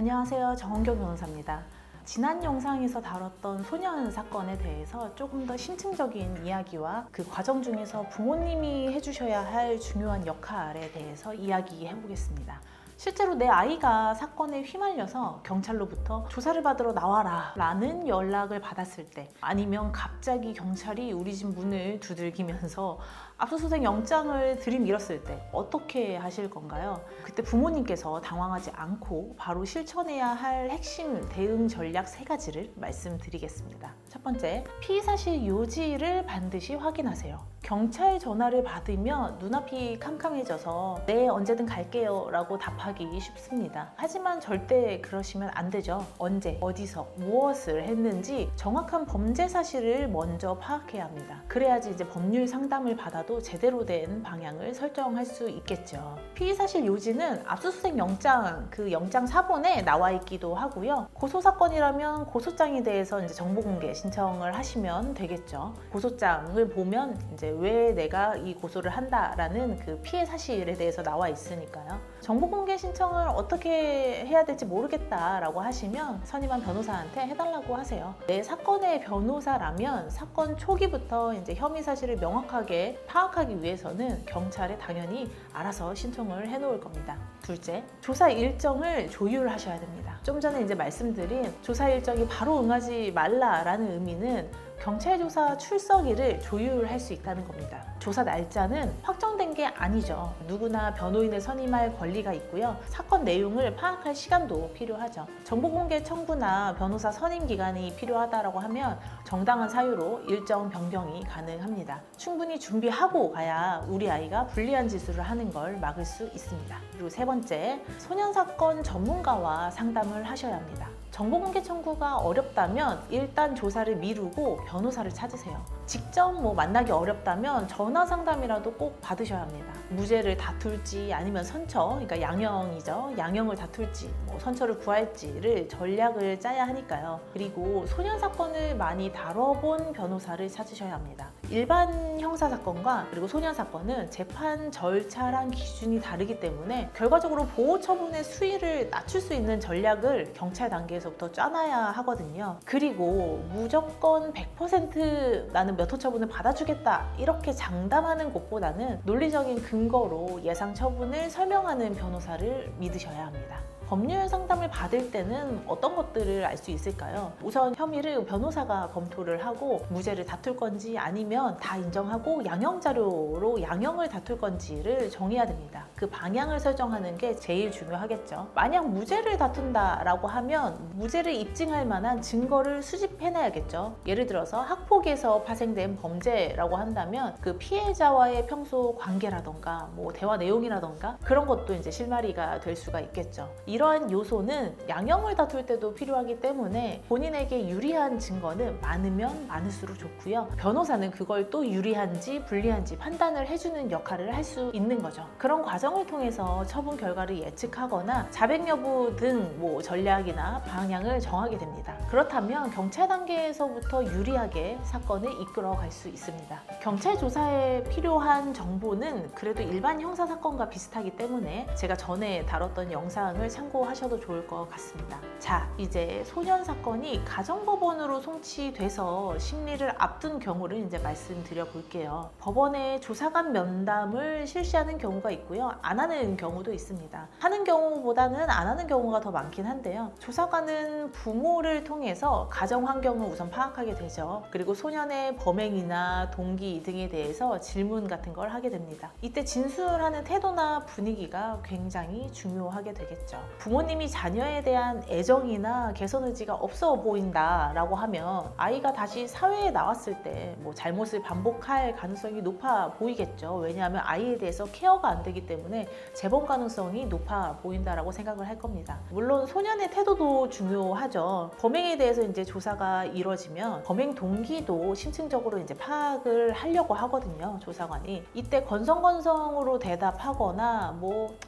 안녕하세요. 정은경 변호사입니다. 지난 영상에서 다뤘던 소년 사건에 대해서 조금 더 심층적인 이야기와 그 과정 중에서 부모님이 해주셔야 할 중요한 역할에 대해서 이야기해 보겠습니다. 실제로 내 아이가 사건에 휘말려서 경찰로부터 조사를 받으러 나와라 라는 연락을 받았을 때, 아니면 갑자기 경찰이 우리 집 문을 두들기면서 압수수색 영장을 들이밀었을 때 어떻게 하실 건가요? 그때 부모님께서 당황하지 않고 바로 실천해야 할 핵심 대응 전략 3가지를 말씀드리겠습니다. 첫 번째, 피의사실 요지를 반드시 확인하세요. 경찰 전화를 받으면 눈앞이 캄캄해져서 네, 언제든 갈게요 라고 답하기 쉽습니다. 하지만 절대 그러시면 안 되죠. 언제, 어디서, 무엇을 했는지 정확한 범죄 사실을 먼저 파악해야 합니다. 그래야지 이제 법률 상담을 받아도 제대로 된 방향을 설정할 수 있겠죠. 피의사실 요지는 압수수색 영장, 그 영장 사본에 나와 있기도 하고요. 고소사건이라면 고소장에 대해서 이제 정보공개 신청을 하시면 되겠죠. 고소장을 보면 이제 왜 내가 이 고소를 한다라는 그 피해 사실에 대해서 나와 있으니까요. 정보공개 신청을 어떻게 해야 될지 모르겠다라고 하시면 선임한 변호사한테 해달라고 하세요. 내 사건의 변호사라면 사건 초기부터 이제 혐의 사실을 명확하게 파악하기 위해서는 경찰에 당연히 알아서 신청을 해놓을 겁니다. 둘째, 조사 일정을 조율하셔야 됩니다. 좀 전에 이제 말씀드린 조사 일정이 바로 응하지 말라라는 의미는 경찰 조사 출석일을 조율할 수 있다는 겁니다. 조사 날짜는 확정된 게 아니죠. 누구나 변호인을 선임할 권리가 있고요. 사건 내용을 파악할 시간도 필요하죠. 정보공개 청구나 변호사 선임 기간이 필요하다고 하면 정당한 사유로 일정 변경이 가능합니다. 충분히 준비하고 가야 우리 아이가 불리한 짓을 하는 걸 막을 수 있습니다. 그리고 3번째, 소년 사건 전문가와 상담을 하셔야 합니다. 정보공개 청구가 어렵다면 일단 조사를 미루고 변호사를 찾으세요. 직접 만나기 어렵다면 전화 상담이라도 꼭 받으셔야 합니다. 무죄를 다툴지 아니면 선처, 그러니까 양형이죠. 양형을 다툴지 선처를 구할지를 전략을 짜야 하니까요. 그리고 소년 사건을 많이 다뤄본 변호사를 찾으셔야 합니다. 일반 형사 사건과 그리고 소년 사건은 재판 절차랑 기준이 다르기 때문에 결과적으로 보호 처분의 수위를 낮출 수 있는 전략을 경찰 단계에서부터 짜놔야 하거든요. 그리고 무조건 100% 나는 몇 호 처분을 받아주겠다 이렇게 장담하는 것보다는 논리적인 근거로 예상 처분을 설명하는 변호사를 믿으셔야 합니다. 법률 상담을 받을 때는 어떤 것들을 알 수 있을까요? 우선 혐의를 변호사가 검토를 하고 무죄를 다툴 건지 아니면 다 인정하고 양형 자료로 양형을 다툴 건지를 정해야 됩니다. 그 방향을 설정하는 게 제일 중요하겠죠. 만약 무죄를 다툰다라고 하면 무죄를 입증할 만한 증거를 수집해놔야겠죠. 예를 들어서 학폭에서 파생된 범죄라고 한다면 그 피해자와의 평소 관계라던가 대화 내용이라던가 그런 것도 이제 실마리가 될 수가 있겠죠. 이러한 요소는 양형을 다툴 때도 필요하기 때문에 본인에게 유리한 증거는 많으면 많을수록 좋고요. 변호사는 그걸 또 유리한지 불리한지 판단을 해주는 역할을 할 수 있는 거죠. 그런 과정을 통해서 처분 결과를 예측하거나 자백 여부 등 전략이나 방향을 정하게 됩니다. 그렇다면 경찰 단계에서부터 유리하게 사건을 이끌어갈 수 있습니다. 경찰 조사에 필요한 정보는 그래도 일반 형사 사건과 비슷하기 때문에 제가 전에 다뤘던 영상을 참고하셔도 좋을 것 같습니다. 자, 이제 소년 사건이 가정법원으로 송치돼서 심리를 앞둔 경우를 이제 말씀드려 볼게요. 법원에 조사관 면담을 실시하는 경우가 있고요. 안 하는 경우도 있습니다. 하는 경우보다는 안 하는 경우가 더 많긴 한데요. 조사관은 부모를 통해서 가정 환경을 우선 파악하게 되죠. 그리고 소년의 범행이나 동기 등에 대해서 질문 같은 걸 하게 됩니다. 이때 진술하는 태도나 분위기가 굉장히 중요하게 되겠죠. 부모님이 자녀에 대한 애정이나 개선 의지가 없어 보인다라고 하면 아이가 다시 사회에 나왔을 때 잘못을 반복할 가능성이 높아 보이겠죠. 왜냐하면 아이에 대해서 케어가 안 되기 때문에 재범 가능성이 높아 보인다라고 생각을 할 겁니다. 물론 소년의 태도도 중요하죠. 범행에 대해서 이제 조사가 이루어지면 범행 동기도 심층적으로 이제 파악을 하려고 하거든요. 조사관이. 이때 건성건성으로 대답하거나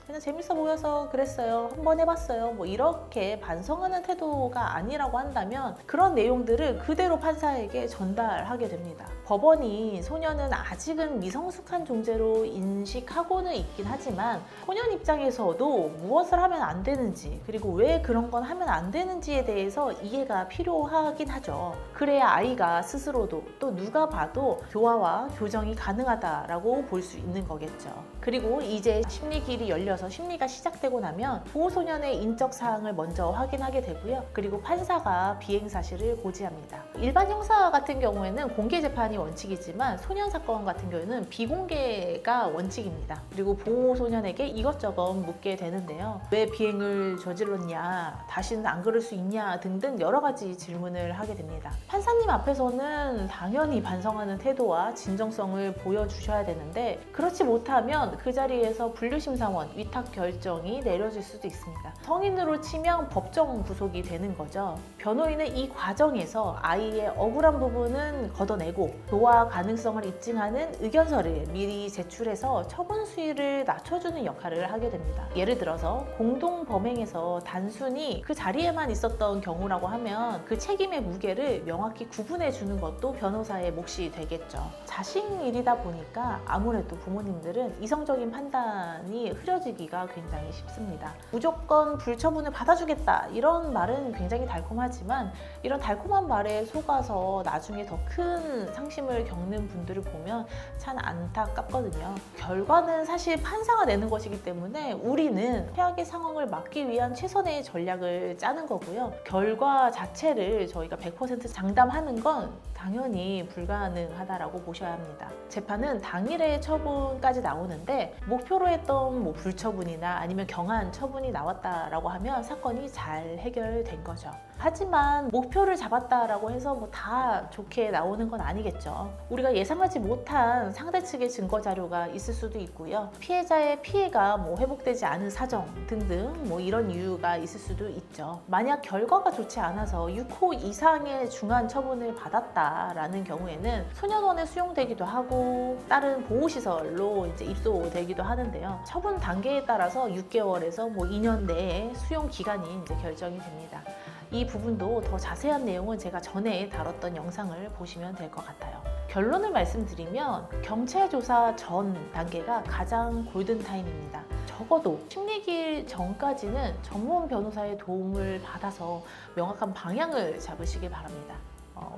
그냥 재밌어 보여서 그랬어요. 한 번 해봤어요. 뭐 이렇게 반성하는 태도가 아니라고 한다면 그런 내용들을 그대로 판사에게 전달하게 됩니다. 법원이 소년은 아직은 미성숙한 존재로 인식하고는 있긴 하지만 소년 입장에서도 무엇을 하면 안 되는지, 그리고 왜 그런 건 하면 안 되는지에 대해서 이해가 필요하긴 하죠. 그래야 아이가 스스로도 또 누가 봐도 교화와 교정이 가능하다라고 볼 수 있는 거겠죠. 그리고 이제 심리기일이 열려서 심리가 시작되고 나면 보호소년의 인적 사항을 먼저 확인하게 되고요. 그리고 판사가 비행 사실을 고지합니다. 일반 형사 같은 경우에는 공개 재판이 원칙이지만 소년 사건 같은 경우에는 비공개가 원칙입니다. 그리고 보호소년에게 이것저것 묻게 되는데요. 왜 비행을 저질렀냐, 다시는 안 그럴 수 있냐 등등 여러 가지 질문을 하게 됩니다. 판사님 앞에서는 당연히 반성하는 태도와 진정성을 보여주셔야 되는데 그렇지 못하면 그 자리에서 분류심사원 위탁 결정이 내려질 수도 있습니다. 성인으로 치면 법정 구속이 되는 거죠. 변호인은 이 과정에서 아이의 억울한 부분은 걷어내고 교화 가능성을 입증하는 의견서를 미리 제출해서 처분 수위를 낮춰주는 역할을 하게 됩니다. 예를 들어서 공동 범행에서 단순히 그 자리에만 있었던 경우라고 하면 그 책임의 무게를 명확히 구분해 주는 것도 변호사의 몫이 되겠죠. 자식 일이다 보니까 아무래도 부모님들은 이성적인 판단이 흐려지기가 굉장히 쉽습니다. 무조건 불처분을 받아주겠다 이런 말은 굉장히 달콤하지만 이런 달콤한 말에 속아서 나중에 더 큰 상심을 겪는 분들을 보면 참 안타깝거든요. 결과는 사실 판사가 내는 것이기 때문에 우리는 최악의 상황을 막기 위한 최선의 전략을 짜는 거고요. 결과 자체를 저희가 100% 장담하는 건 당연히 불가능하다라고 보셔야 합니다. 재판은 당일에 처분까지 나오는데 목표로 했던 불처분이나 아니면 경한 처분이 나왔다라고 하면 사건이 잘 해결된 거죠. 하지만 목표를 잡았다라고 해서 다 좋게 나오는 건 아니겠죠. 우리가 예상하지 못한 상대 측의 증거 자료가 있을 수도 있고요. 피해자의 피해가 회복되지 않은 사정 등등 이런 이유가 있을 수도 있죠. 만약 결과가 좋지 않아서 6호 이상의 중한 처분을 받았다라는 경우에는 소년원에 수용되기도 하고 다른 보호시설로 이제 입소되기도 하는데요. 처분 단계에 따라서 6개월에서 2년 내에 수용 기간이 이제 결정이 됩니다. 이 부분도 더 자세한 내용은 제가 전에 다뤘던 영상을 보시면 될 것 같아요. 결론을 말씀드리면 경찰 조사 전 단계가 가장 골든타임입니다. 적어도 심리기일 전까지는 전문 변호사의 도움을 받아서 명확한 방향을 잡으시길 바랍니다.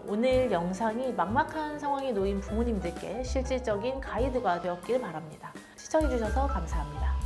오늘 영상이 막막한 상황에 놓인 부모님들께 실질적인 가이드가 되었길 바랍니다. 시청해주셔서 감사합니다.